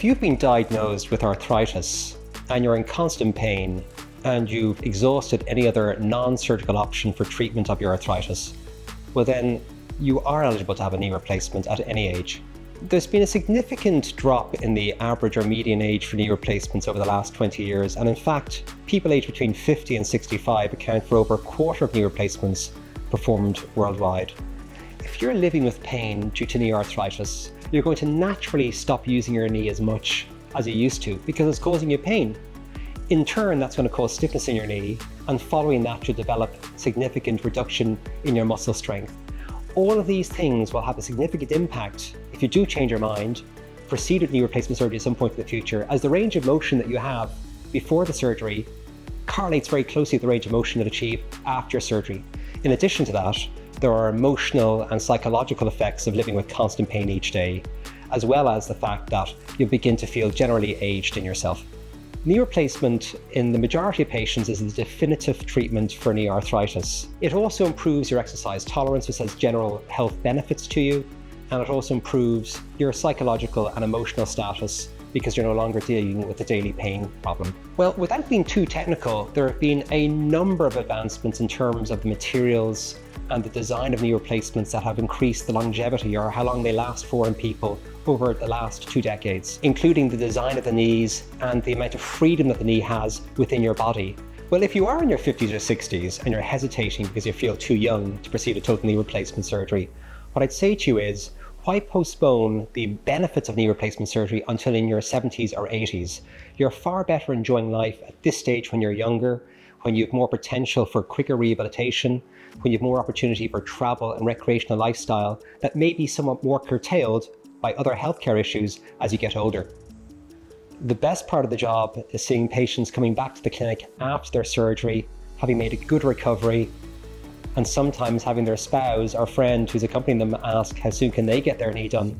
If you've been diagnosed with arthritis and you're in constant pain and you've exhausted any other non-surgical option for treatment of your arthritis, well then you are eligible to have a knee replacement at any age. There's been a significant drop in the average or median age for knee replacements over the last 20 years, and in fact, people aged between 50 and 65 account for over a quarter of knee replacements performed worldwide. If you're living with pain due to knee arthritis, you're going to naturally stop using your knee as much as you used to because it's causing you pain. In turn, that's going to cause stiffness in your knee, and following that, you'll develop significant reduction in your muscle strength. All of these things will have a significant impact if you do change your mind, proceed with knee replacement surgery at some point in the future, as the range of motion that you have before the surgery correlates very closely with the range of motion you'll achieve after surgery. In addition to that, there are emotional and psychological effects of living with constant pain each day, as well as the fact that you'll begin to feel generally aged in yourself. Knee replacement in the majority of patients is the definitive treatment for knee arthritis. It also improves your exercise tolerance, which has general health benefits to you, and it also improves your psychological and emotional status because you're no longer dealing with the daily pain problem. Well, without being too technical, there have been a number of advancements in terms of the materials and the design of knee replacements that have increased the longevity or how long they last for in people over the last 2 decades, including the design of the knees and the amount of freedom that the knee has within your body. Well, if you are in your 50s or 60s and you're hesitating because you feel too young to proceed with total knee replacement surgery, what I'd say to you is, why postpone the benefits of knee replacement surgery until in your 70s or 80s? You're far better enjoying life at this stage when you're younger, when you have more potential for quicker rehabilitation, when you have more opportunity for travel and recreational lifestyle that may be somewhat more curtailed by other healthcare issues as you get older. The best part of the job is seeing patients coming back to the clinic after their surgery, having made a good recovery, and sometimes having their spouse or friend who's accompanying them ask how soon can they get their knee done.